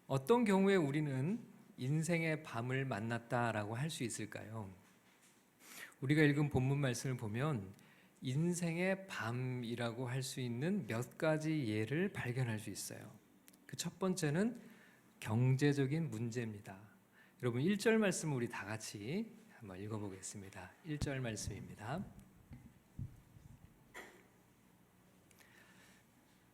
어떤 경우에 우리는 인생의 밤을 만났다라고 할 수 있을까요? 우리가 읽은 본문 말씀을 보면 인생의 밤이라고 할 수 있는 몇 가지 예를 발견할 수 있어요. 그 첫 번째는 경제적인 문제입니다. 여러분 1절 말씀을 우리 다 같이 한번 읽어보겠습니다. 1절 말씀입니다.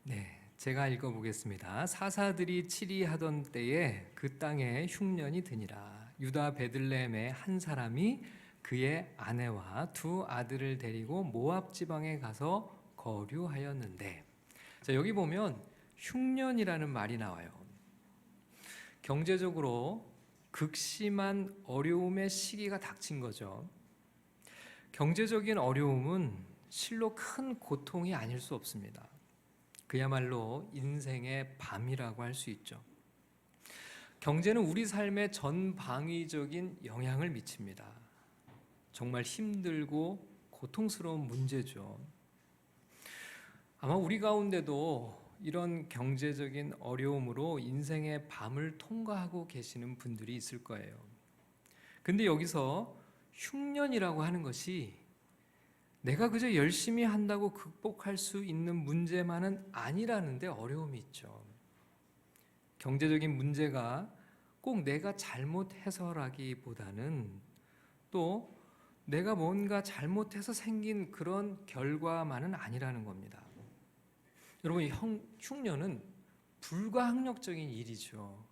네, 제가 읽어보겠습니다. 사사들이 치리하던 때에 그 땅에 흉년이 드니라. 유다 베들레헴의 한 사람이 그의 아내와 두 아들을 데리고 모압 지방에 가서 거류하였는데, 자, 여기 보면 흉년이라는 말이 나와요. 경제적으로 극심한 어려움의 시기가 닥친 거죠. 경제적인 어려움은 실로 큰 고통이 아닐 수 없습니다. 그야말로 인생의 밤이라고 할 수 있죠. 경제는 우리 삶에 전방위적인 영향을 미칩니다. 정말 힘들고 고통스러운 문제죠. 아마 우리 가운데도 이런 경제적인 어려움으로 인생의 밤을 통과하고 계시는 분들이 있을 거예요. 근데 여기서 흉년이라고 하는 것이 내가 그저 열심히 한다고 극복할 수 있는 문제만은 아니라는 데 어려움이 있죠. 경제적인 문제가 꼭 내가 잘못해서라기보다는 또 내가 뭔가 잘못해서 생긴 그런 결과만은 아니라는 겁니다. 여러분, 흉년은 불가항력적인 일이죠.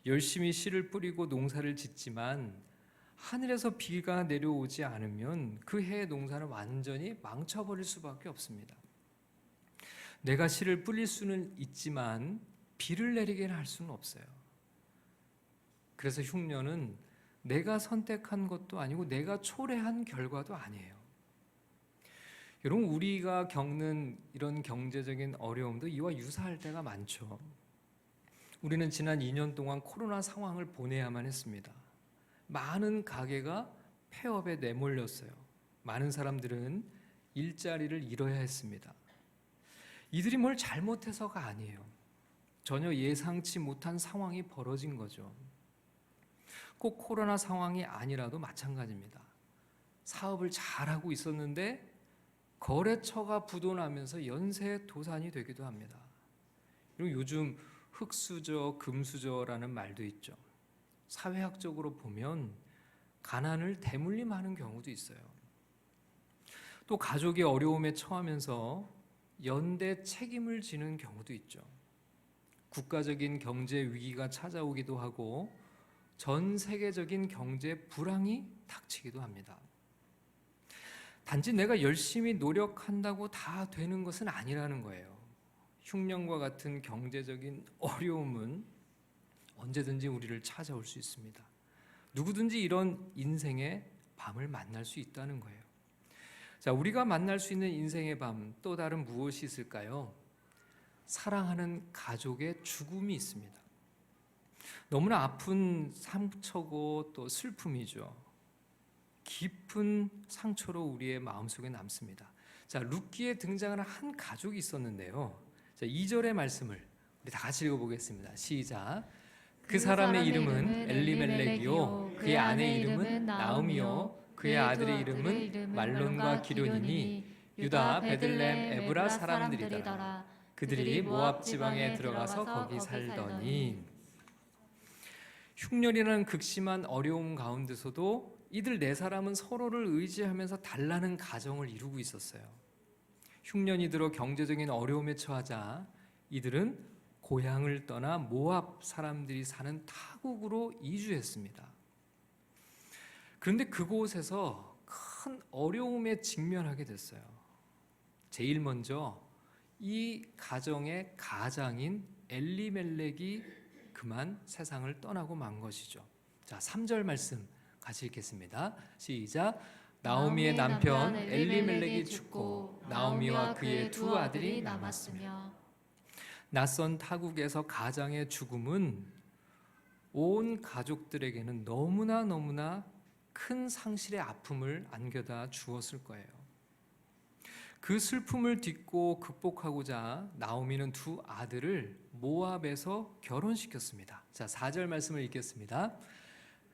열심히 씨를 뿌리고 농사를 짓지만 하늘에서 비가 내려오지 않으면 그 해의 농사는 완전히 망쳐버릴 수밖에 없습니다. 내가 씨를 뿌릴 수는 있지만 비를 내리게는 할 수는 없어요. 그래서 흉년은 내가 선택한 것도 아니고 내가 초래한 결과도 아니에요. 여러분, 우리가 겪는 이런 경제적인 어려움도 이와 유사할 때가 많죠. 우리는 지난 2년 동안 코로나 상황을 보내야만 했습니다. 많은 가게가 폐업에 내몰렸어요. 많은 사람들은 일자리를 잃어야 했습니다. 이들이 뭘 잘못해서가 아니에요. 전혀 예상치 못한 상황이 벌어진 거죠. 꼭 코로나 상황이 아니라도 마찬가지입니다. 사업을 잘하고 있었는데 거래처가 부도나면서 연쇄도산이 되기도 합니다. 그리고 요즘 흙수저, 금수저라는 말도 있죠. 사회학적으로 보면 가난을 대물림하는 경우도 있어요. 또 가족이 어려움에 처하면서 연대 책임을 지는 경우도 있죠. 국가적인 경제 위기가 찾아오기도 하고 전 세계적인 경제 불황이 닥치기도 합니다. 단지 내가 열심히 노력한다고 다 되는 것은 아니라는 거예요. 흉년과 같은 경제적인 어려움은 언제든지 우리를 찾아올 수 있습니다. 누구든지 이런 인생의 밤을 만날 수 있다는 거예요. 자, 우리가 만날 수 있는 인생의 밤, 또 다른 무엇이 있을까요? 사랑하는 가족의 죽음이 있습니다. 너무나 아픈 상처고 또 슬픔이죠. 깊은 상처로 우리의 마음속에 남습니다. 자, 룻기에 등장하는 한 가족이 있었는데요. 자, 2절의 말씀을 우리 다 같이 읽어보겠습니다. 시작. 그 사람의 이름은 엘리멜렉이요 그의 아내 이름은 나음이요 그의 아들의 이름은 말론과 기럐이니 유다 베들레헴 에브라 사람들이더라. 그들이 모압 지방에 들어가서 거기 살더니. 흉년이라는 극심한 어려움 가운데서도 이들 네 사람은 서로를 의지하면서 달라는 가정을 이루고 있었어요. 흉년이 들어 경제적인 어려움에 처하자 이들은 고향을 떠나 모압 사람들이 사는 타국으로 이주했습니다. 그런데 그곳에서 큰 어려움에 직면하게 됐어요. 제일 먼저 이 가정의 가장인 엘리멜렉이 그만 세상을 떠나고 만 것이죠. 자, 3절 말씀 같이 읽겠습니다. 시작. 나오미의 남편 엘리멜렉이 죽고 나오미와 그의 두 아들이 남았으며. 낯선 타국에서 가장의 죽음은 온 가족들에게는 너무나 큰 상실의 아픔을 안겨다 주었을 거예요. 그 슬픔을 딛고 극복하고자 나오미는 두 아들을 모압에서 결혼시켰습니다. 자, 4절 말씀을 읽겠습니다.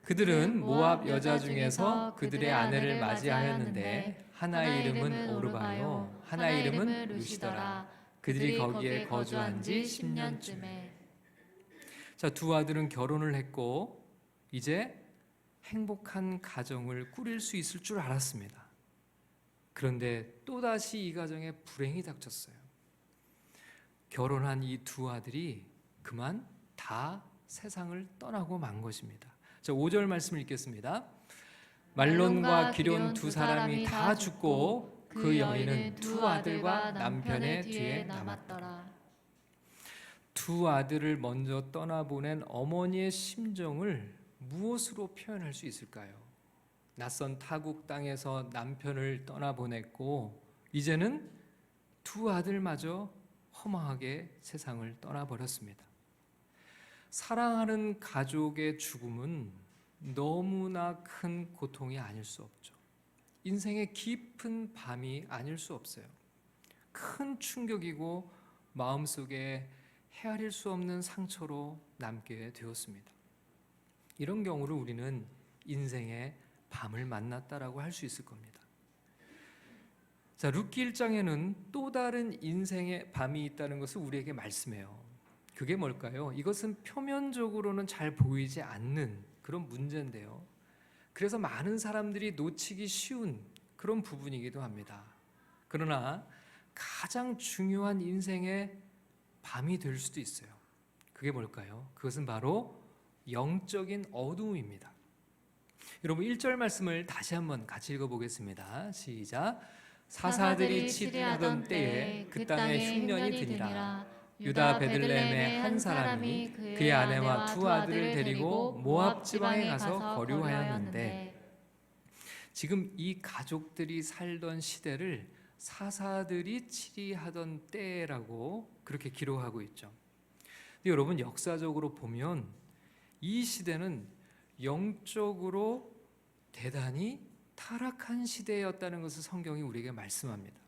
그들은 모압 여자 중에서 그들의 아내를 맞이하였는데 하나의 이름은 오르바요 하나의 이름은 루시더라. 그들이 거기에 거주한 지 10년쯤에. 자, 두 아들은 결혼을 했고 이제 행복한 가정을 꾸릴 수 있을 줄 알았습니다. 그런데 또다시 이 가정에 불행이 닥쳤어요. 결혼한 이 두 아들이 그만 다 세상을 떠나고 만 것입니다. 자, 5절 말씀을 읽겠습니다. 말론과 기럨 두 사람이 다 죽고 그 여인은 두 아들과 남편의 뒤에 남았더라. 두 아들을 먼저 떠나보낸 어머니의 심정을 무엇으로 표현할 수 있을까요? 낯선 타국 땅에서 남편을 떠나보냈고 이제는 두 아들마저 허망하게 세상을 떠나버렸습니다. 사랑하는 가족의 죽음은 너무나 큰 고통이 아닐 수 없죠. 인생의 깊은 밤이 아닐 수 없어요. 큰 충격이고 마음속에 헤아릴 수 없는 상처로 남게 되었습니다. 이런 경우를 우리는 인생의 밤을 만났다라고 할 수 있을 겁니다. 자, 룻기 1장에는 또 다른 인생의 밤이 있다는 것을 우리에게 말씀해요. 그게 뭘까요? 이것은 표면적으로는 잘 보이지 않는 그런 문제인데요. 그래서 많은 사람들이 놓치기 쉬운 그런 부분이기도 합니다. 그러나 가장 중요한 인생의 밤이 될 수도 있어요. 그게 뭘까요? 그것은 바로 영적인 어두움입니다. 여러분 1절 말씀을 다시 한번 같이 읽어보겠습니다. 시작. 사사들이 치리하던 때에 그 땅에 흉년이 드니라. 유다 베들레헴의 한 사람이 그의 아내와 두 아들을 데리고 모압 지방에 가서 거류하였는데, 지금 이 가족들이 살던 시대를 사사들이 치리하던 때라고 그렇게 기록하고 있죠. 근데 여러분 역사적으로 보면 이 시대는 영적으로 대단히 타락한 시대였다는 것을 성경이 우리에게 말씀합니다.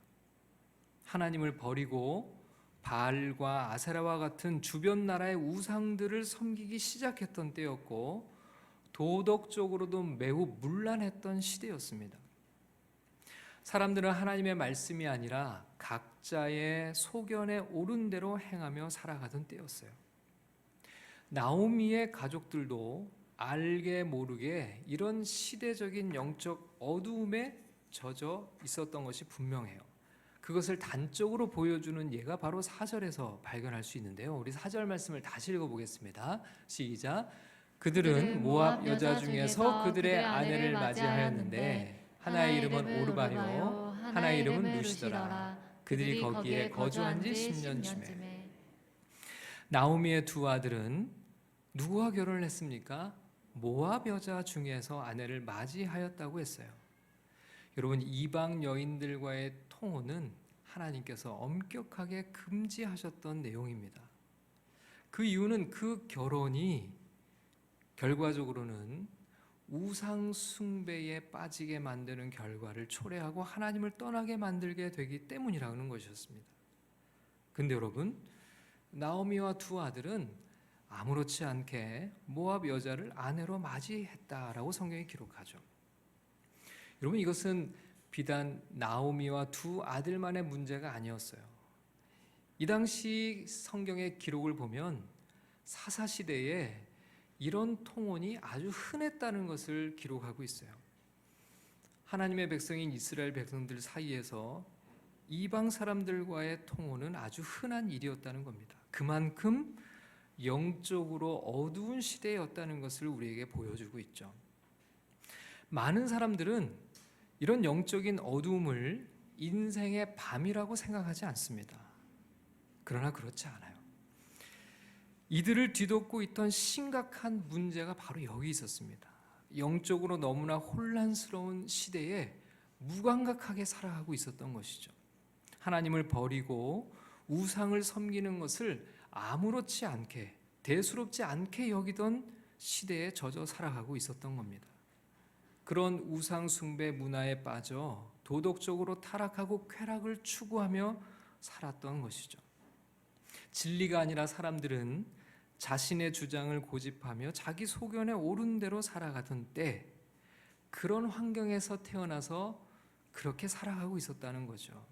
하나님을 버리고 바알과 아세라와 같은 주변 나라의 우상들을 섬기기 시작했던 때였고 도덕적으로도 매우 문란했던 시대였습니다. 사람들은 하나님의 말씀이 아니라 각자의 소견에 옳은 대로 행하며 살아가던 때였어요. 나오미의 가족들도 알게 모르게 이런 시대적인 영적 어두움에 젖어 있었던 것이 분명해요. 그것을 단적으로 보여주는 예가 바로 4절에서 발견할 수 있는데요. 우리 4절 말씀을 다시 읽어보겠습니다. 시작. 그들은 모압 여자 중에서 그들의 아내를 맞이하였는데 하나의 이름은 오르바요 하나의 이름은 루시더라. 그들이 거기에 거주한 지 10년쯤에. 나오미의 두 아들은 누구와 결혼을 했습니까? 모압 여자 중에서 아내를 맞이하였다고 했어요. 여러분 이방 여인들과의 통혼은 하나님께서 엄격하게 금지하셨던 내용입니다. 그 이유는 그 결혼이 결과적으로는 우상 숭배에 빠지게 만드는 결과를 초래하고 하나님을 떠나게 만들게 되기 때문이라는 것이었습니다. 근데 여러분 나오미와 두 아들은 아무렇지 않게 모압 여자를 아내로 맞이했다라고 성경이 기록하죠. 여러분 이것은 비단 나오미와 두 아들만의 문제가 아니었어요. 이 당시 성경의 기록을 보면 사사시대에 이런 통혼이 아주 흔했다는 것을 기록하고 있어요. 하나님의 백성인 이스라엘 백성들 사이에서 이방 사람들과의 통혼은 아주 흔한 일이었다는 겁니다. 그만큼 영적으로 어두운 시대였다는 것을 우리에게 보여주고 있죠. 많은 사람들은 이런 영적인 어두움을 인생의 밤이라고 생각하지 않습니다. 그러나 그렇지 않아요. 이들을 뒤덮고 있던 심각한 문제가 바로 여기 있었습니다. 영적으로 너무나 혼란스러운 시대에 무감각하게 살아가고 있었던 것이죠. 하나님을 버리고 우상을 섬기는 것을 아무렇지 않게 대수롭지 않게 여기던 시대에 젖어 살아가고 있었던 겁니다. 그런 우상 숭배 문화에 빠져 도덕적으로 타락하고 쾌락을 추구하며 살았던 것이죠. 진리가 아니라 사람들은 자신의 주장을 고집하며 자기 소견에 옳은 대로 살아가던 때, 그런 환경에서 태어나서 그렇게 살아가고 있었다는 거죠.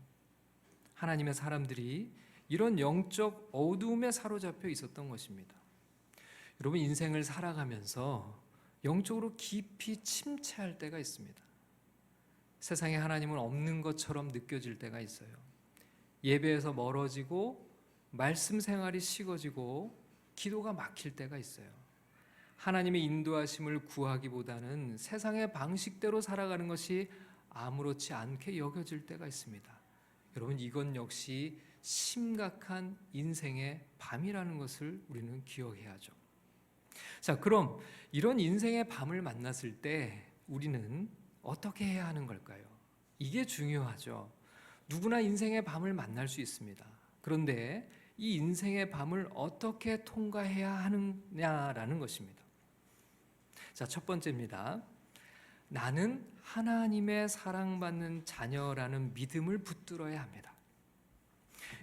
하나님의 사람들이 이런 영적 어두움에 사로잡혀 있었던 것입니다. 여러분, 인생을 살아가면서 영적으로 깊이 침체할 때가 있습니다. 세상에 하나님은 없는 것처럼 느껴질 때가 있어요. 예배에서 멀어지고 말씀 생활이 식어지고 기도가 막힐 때가 있어요. 하나님의 인도하심을 구하기보다는 세상의 방식대로 살아가는 것이 아무렇지 않게 여겨질 때가 있습니다. 여러분, 이건 역시 심각한 인생의 밤이라는 것을 우리는 기억해야죠. 자, 그럼 이런 인생의 밤을 만났을 때 우리는 어떻게 해야 하는 걸까요? 이게 중요하죠. 누구나 인생의 밤을 만날 수 있습니다. 그런데 이 인생의 밤을 어떻게 통과해야 하느냐라는 것입니다. 자, 첫 번째입니다. 나는 하나님의 사랑받는 자녀라는 믿음을 붙들어야 합니다.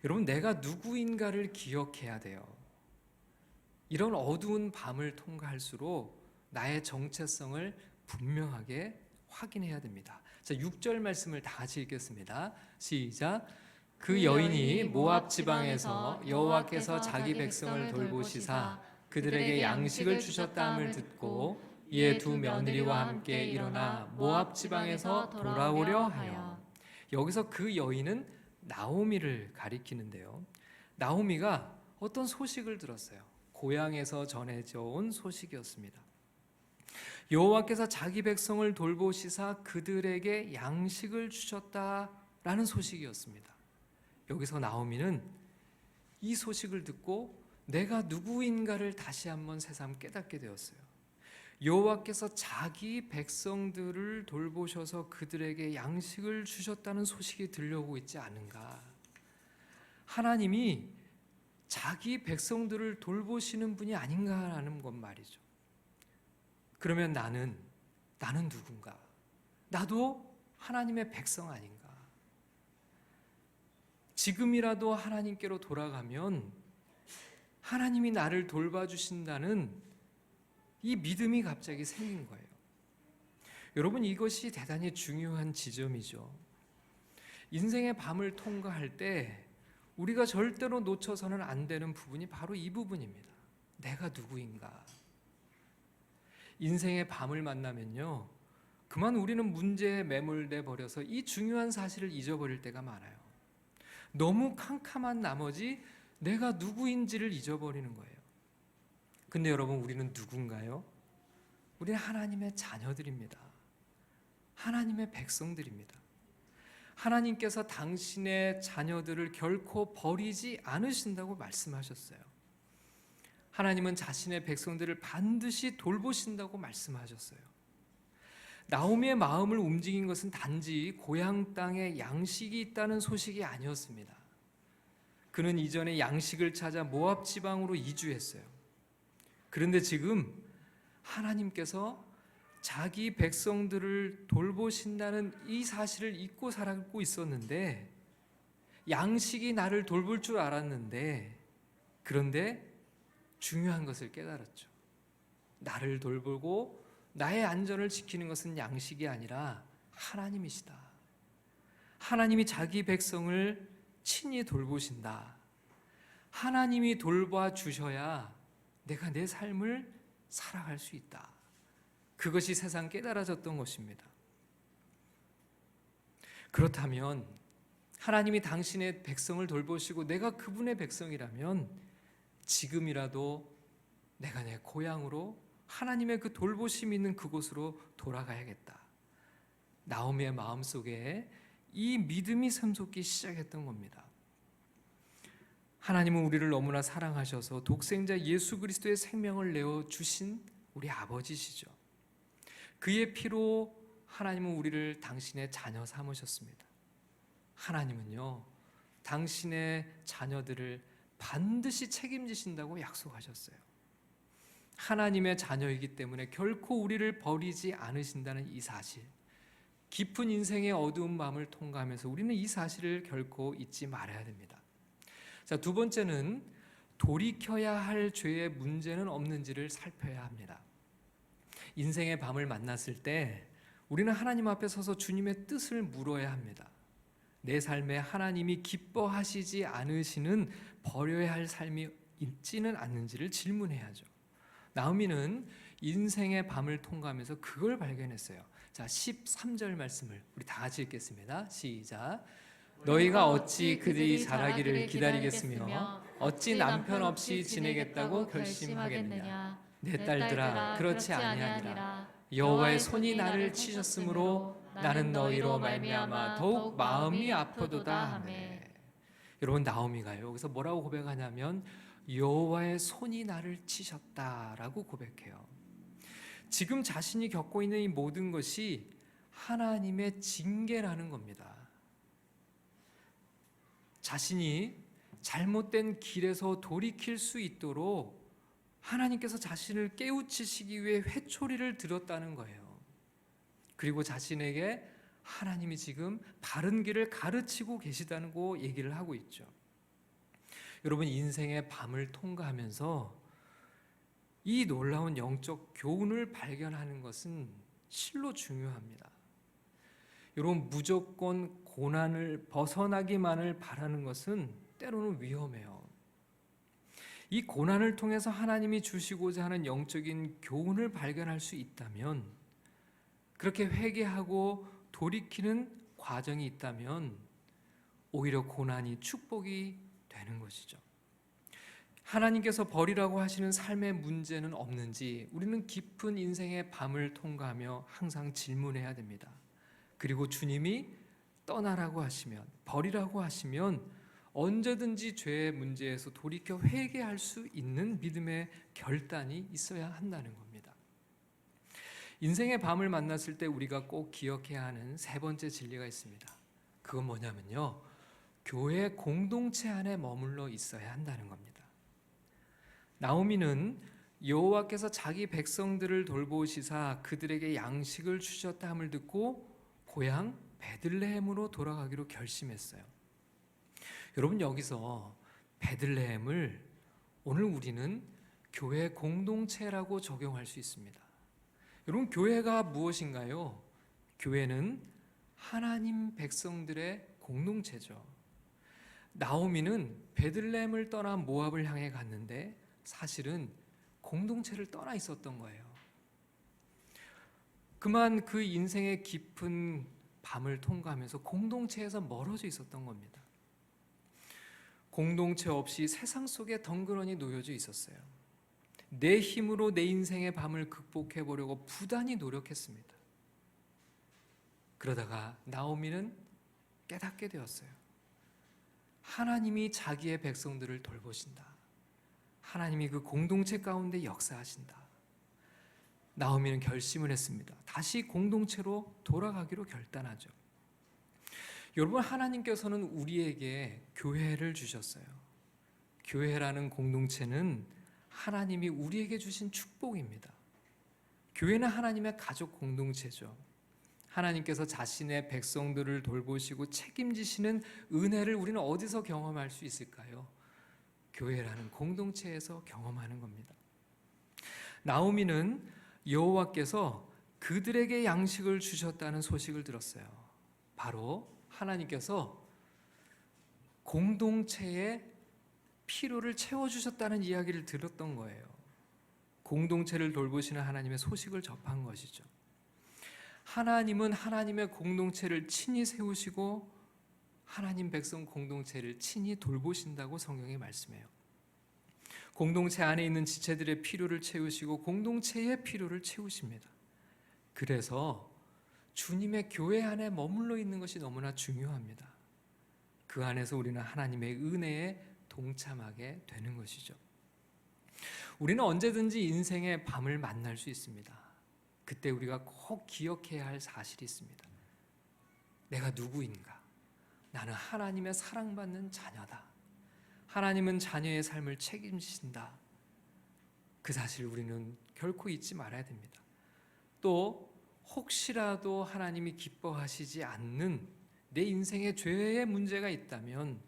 여러분, 내가 누구인가를 기억해야 돼요. 이런 어두운 밤을 통과할수록 나의 정체성을 분명하게 확인해야 됩니다. 자, 6절 말씀을 다 같이 읽겠습니다. 시작. 그 여인이 모압 지방에서 여호와께서 자기 백성을 돌보시사 그들에게 양식을 주셨다함을 듣고 이에 두 며느리와 함께 일어나 모압 지방에서 돌아오려 하여. 여기서 그 여인은 나오미를 가리키는데요. 나오미가 어떤 소식을 들었어요. 고향에서 전해져 온 소식이었습니다. 여호와께서 자기 백성을 돌보시사 그들에게 양식을 주셨다라는 소식이었습니다. 여기서 나오미는 이 소식을 듣고 내가 누구인가를 다시 한번 새삼 깨닫게 되었어요. 여호와께서 자기 백성들을 돌보셔서 그들에게 양식을 주셨다는 소식이 들려오고 있지 않은가. 하나님이 자기 백성들을 돌보시는 분이 아닌가라는 것 말이죠. 그러면 나는 누군가? 나도 하나님의 백성 아닌가? 지금이라도 하나님께로 돌아가면 하나님이 나를 돌봐주신다는 이 믿음이 갑자기 생긴 거예요. 여러분, 이것이 대단히 중요한 지점이죠. 인생의 밤을 통과할 때 우리가 절대로 놓쳐서는 안 되는 부분이 바로 이 부분입니다. 내가 누구인가? 인생의 밤을 만나면요, 그만 우리는 문제에 매몰돼 버려서 이 중요한 사실을 잊어버릴 때가 많아요. 너무 캄캄한 나머지 내가 누구인지를 잊어버리는 거예요. 근데 여러분, 우리는 누군가요? 우리는 하나님의 자녀들입니다. 하나님의 백성들입니다. 하나님께서 당신의 자녀들을 결코 버리지 않으신다고 말씀하셨어요. 하나님은 자신의 백성들을 반드시 돌보신다고 말씀하셨어요. 나오미의 마음을 움직인 것은 단지 고향 땅에 양식이 있다는 소식이 아니었습니다. 그는 이전에 양식을 찾아 모압 지방으로 이주했어요. 그런데 지금 하나님께서 자기 백성들을 돌보신다는 이 사실을 잊고 살고 있었는데, 양식이 나를 돌볼 줄 알았는데, 그런데 중요한 것을 깨달았죠. 나를 돌보고 나의 안전을 지키는 것은 양식이 아니라 하나님이시다. 하나님이 자기 백성을 친히 돌보신다. 하나님이 돌봐 주셔야 내가 내 삶을 살아갈 수 있다. 그것이 세상 깨달아졌던 것입니다. 그렇다면 하나님이 당신의 백성을 돌보시고 내가 그분의 백성이라면 지금이라도 내가 내 고향으로 하나님의 그 돌보심이 있는 그곳으로 돌아가야겠다. 나오미의 마음속에 이 믿음이 샘솟기 시작했던 겁니다. 하나님은 우리를 너무나 사랑하셔서 독생자 예수 그리스도의 생명을 내어주신 우리 아버지시죠. 그의 피로 하나님은 우리를 당신의 자녀 삼으셨습니다. 하나님은요, 당신의 자녀들을 반드시 책임지신다고 약속하셨어요. 하나님의 자녀이기 때문에 결코 우리를 버리지 않으신다는 이 사실, 깊은 인생의 어두운 밤을 통과하면서 우리는 이 사실을 결코 잊지 말아야 됩니다. 자, 두 번째는 돌이켜야 할 죄의 문제는 없는지를 살펴야 합니다. 인생의 밤을 만났을 때 우리는 하나님 앞에 서서 주님의 뜻을 물어야 합니다. 내 삶에 하나님이 기뻐하시지 않으시는 버려야 할 삶이 있지는 않는지를 질문해야죠. 나오미는 인생의 밤을 통과하면서 그걸 발견했어요. 자, 13절 말씀을 우리 다 같이 읽겠습니다. 시작. 너희가 어찌 그들이 자라기를 기다리겠으며 어찌 남편 없이 지내겠다고 결심하겠느냐. 내 딸들아, 그렇지 아니하니라. 여호와의 손이 나를 치셨으므로 나는 너희로 말미암아 더욱 마음이 아프도다 하매. 여러분, 나오미가요 여기서 뭐라고 고백하냐면 여호와의 손이 나를 치셨다라고 고백해요. 지금 자신이 겪고 있는 이 모든 것이 하나님의 징계라는 겁니다. 자신이 잘못된 길에서 돌이킬 수 있도록 하나님께서 자신을 깨우치시기 위해 회초리를 들었다는 거예요. 그리고 자신에게 하나님이 지금 바른 길을 가르치고 계시다는 거 얘기를 하고 있죠. 여러분, 인생의 밤을 통과하면서 이 놀라운 영적 교훈을 발견하는 것은 실로 중요합니다. 여러분, 무조건 고난을 벗어나기만을 바라는 것은 때로는 위험해요. 이 고난을 통해서 하나님이 주시고자 하는 영적인 교훈을 발견할 수 있다면, 그렇게 회개하고 돌이키는 과정이 있다면 오히려 고난이 축복이 되는 것이죠. 하나님께서 버리라고 하시는 삶의 문제는 없는지 우리는 깊은 인생의 밤을 통과하며 항상 질문해야 됩니다. 그리고 주님이 떠나라고 하시면, 버리라고 하시면 언제든지 죄의 문제에서 돌이켜 회개할 수 있는 믿음의 결단이 있어야 한다는 겁니다. 인생의 밤을 만났을 때 우리가 꼭 기억해야 하는 세 번째 진리가 있습니다. 그건 뭐냐면요, 교회 공동체 안에 머물러 있어야 한다는 겁니다. 나오미는 여호와께서 자기 백성들을 돌보시사 그들에게 양식을 주셨다 함을 듣고 고향 베들레헴으로 돌아가기로 결심했어요. 여러분, 여기서 베들레헴을 오늘 우리는 교회 공동체라고 적용할 수 있습니다. 여러분, 교회가 무엇인가요? 교회는 하나님 백성들의 공동체죠. 나오미는 베들레헴을 떠나 모압을 향해 갔는데 사실은 공동체를 떠나 있었던 거예요. 그만 그 인생의 깊은 밤을 통과하면서 공동체에서 멀어져 있었던 겁니다. 공동체 없이 세상 속에 덩그러니 놓여져 있었어요. 내 힘으로 내 인생의 밤을 극복해 보려고 부단히 노력했습니다. 그러다가 나오미는 깨닫게 되었어요. 하나님이 자기의 백성들을 돌보신다. 하나님이 그 공동체 가운데 역사하신다. 나오미는 결심을 했습니다. 다시 공동체로 돌아가기로 결단하죠. 여러분, 하나님께서는 우리에게 교회를 주셨어요. 교회라는 공동체는 하나님이 우리에게 주신 축복입니다. 교회는 하나님의 가족 공동체죠. 하나님께서 자신의 백성들을 돌보시고 책임지시는 은혜를 우리는 어디서 경험할 수 있을까요? 교회라는 공동체에서 경험하는 겁니다. 나오미는 여호와께서 그들에게 양식을 주셨다는 소식을 들었어요. 바로 하나님께서 공동체의 필요를 채워주셨다는 이야기를 들었던 거예요. 공동체를 돌보시는 하나님의 소식을 접한 것이죠. 하나님은 하나님의 공동체를 친히 세우시고 하나님 백성 공동체를 친히 돌보신다고 성경이 말씀해요. 공동체 안에 있는 지체들의 필요를 채우시고 공동체의 필요를 채우십니다. 그래서 주님의 교회 안에 머물러 있는 것이 너무나 중요합니다. 그 안에서 우리는 하나님의 은혜에 동참하게 되는 것이죠. 우리는 언제든지 인생의 밤을 만날 수 있습니다. 그때 우리가 꼭 기억해야 할 사실이 있습니다. 내가 누구인가? 나는 하나님의 사랑받는 자녀다. 하나님은 자녀의 삶을 책임지신다. 그 사실을 우리는 결코 잊지 말아야 됩니다. 또 혹시라도 하나님이 기뻐하시지 않는 내 인생에 죄의 문제가 있다면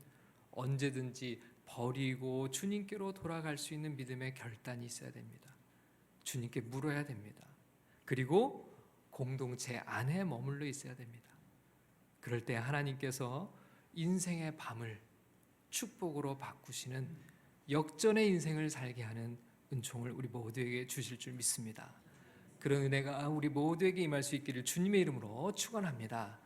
언제든지 버리고 주님께로 돌아갈 수 있는 믿음의 결단이 있어야 됩니다. 주님께 물어야 됩니다. 그리고 공동체 안에 머물러 있어야 됩니다. 그럴 때 하나님께서 인생의 밤을 축복으로 바꾸시는 역전의 인생을 살게 하는 은총을 우리 모두에게 주실 줄 믿습니다. 그런 은혜가 우리 모두에게 임할 수 있기를 주님의 이름으로 축원합니다.